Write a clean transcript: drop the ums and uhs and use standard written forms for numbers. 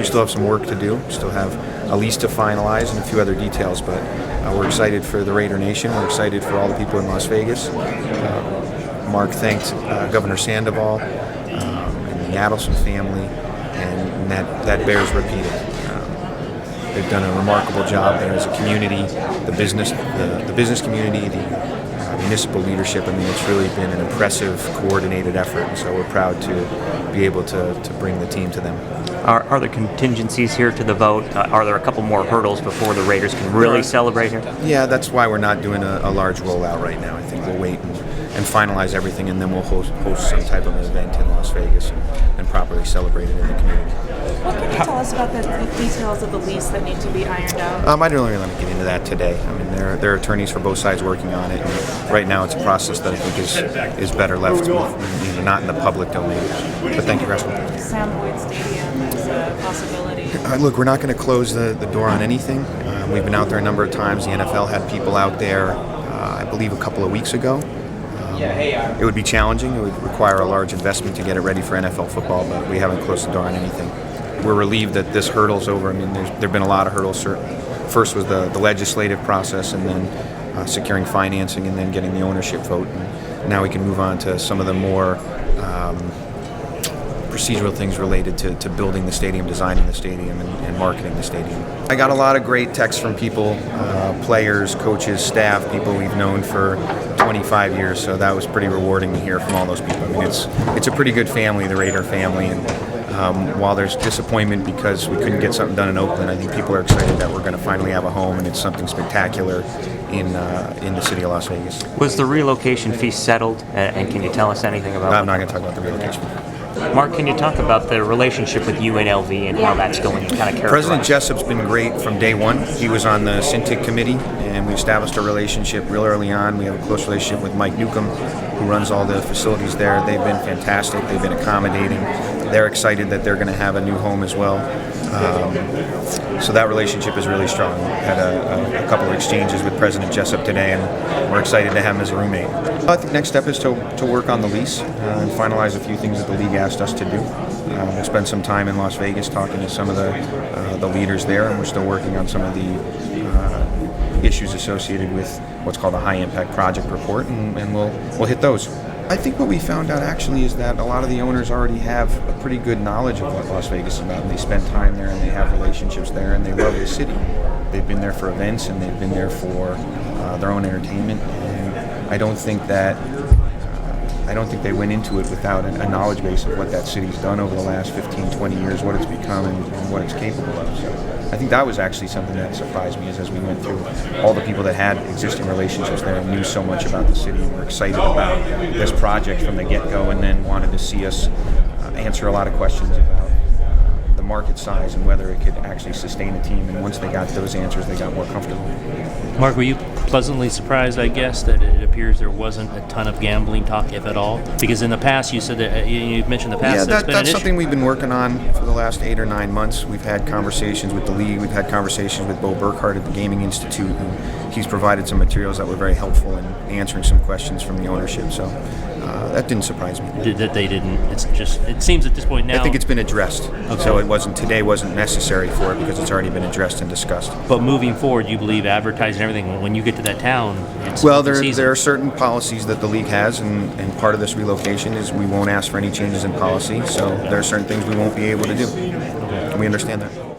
we still have some work to do. We still have a lease to finalize and a few other details, but we're excited for the Raider Nation. We're excited for all the people in Las Vegas. Marc thanked Governor Sandoval and the Adelson family, and that bears repeating. They've done a remarkable job there as a community, the business community, the municipal leadership. I mean, it's really been an impressive, coordinated effort, and so we're proud to be able to bring the team to them. Are there contingencies here to the vote? Are there a couple more hurdles before the Raiders can really celebrate here? Yeah, that's why we're not doing a large rollout right now. I think we'll wait and finalize everything, and then we'll host some type of an event in Las Vegas and properly celebrate it in the community. What can you tell us about the details of the lease that need to be ironed out? I don't really want to get into that today. I mean, there are attorneys for both sides working on it, and right now it's a process that I think is better left not in the public domain. But thank you for asking. Sam Boyd Stadium is a possibility. Look, we're not going to close the door on anything. We've been out there a number of times. The NFL had people out there, I believe, a couple of weeks ago. It would be challenging. It would require a large investment to get it ready for NFL football, but we haven't closed the door on anything. We're relieved that this hurdle's over. I mean, there've been a lot of hurdles. First was the legislative process, and then securing financing, and then getting the ownership vote. And now we can move on to some of the more procedural things related to building the stadium, designing the stadium, and marketing the stadium. I got a lot of great texts from people, players, coaches, staff, people we've known for 25 years, so that was pretty rewarding to hear from all those people. I mean, it's a pretty good family, the Raider family, and while there's disappointment because we couldn't get something done in Oakland, I think people are excited that we're going to finally have a home, and it's something spectacular in the city of Las Vegas. Was the relocation fee settled, and can you tell us anything about it? I'm not going to talk about the relocation. Marc, can you talk about the relationship with UNLV and how that's going? Kind of President Jessup's been great from day one. He was on the Syntic committee, and we established a relationship real early on. We have a close relationship with Mike Newcomb, who runs all the facilities there. They've been fantastic. They've been accommodating. They're excited that they're going to have a new home as well. So that relationship is really strong. We had a couple of exchanges with President Jessup today, and we're excited to have him as a roommate. I think next step is to work on the lease and finalize a few things that the league asked us to do. We'll spend some time in Las Vegas talking to some of the leaders there, and we're still working on some of the issues associated with what's called a high-impact project report, and we'll hit those. I think what we found out actually is that a lot of the owners already have a pretty good knowledge of what Las Vegas is about, and they spend time there, and they have relationships there, and they love the city. They've been there for events, and they've been there for their own entertainment, and I don't think they went into it without a knowledge base of what that city's done over the last 15, 20 years, what it's become, and what it's capable of. So I think that was actually something that surprised me as we went through all the people that had existing relationships there and knew so much about the city and were excited about this project from the get-go, and then wanted to see us answer a lot of questions about the market size and whether it could actually sustain a team. And once they got those answers, they got more comfortable. Marc, were you pleasantly surprised, I guess, that it appears there wasn't a ton of gambling talk, if at all? Because in the past, you said that you mentioned the past. Yeah, that's that's something we've been working on for the last 8 or 9 months. We've had conversations with the league. We've had conversations with Bo Burkhart at the Gaming Institute, and he's provided some materials that were very helpful in answering some questions from the ownership. So that didn't surprise me. That they didn't. It seems at this point now. I think it's been addressed. Okay. So today wasn't necessary for it because it's already been addressed and discussed. But moving forward, you believe advertising and everything, when you get to that town, it's well, there are certain policies that the league has, and part of this relocation is we won't ask for any changes in policy. So there are certain things we won't be able to do. Okay. We understand that.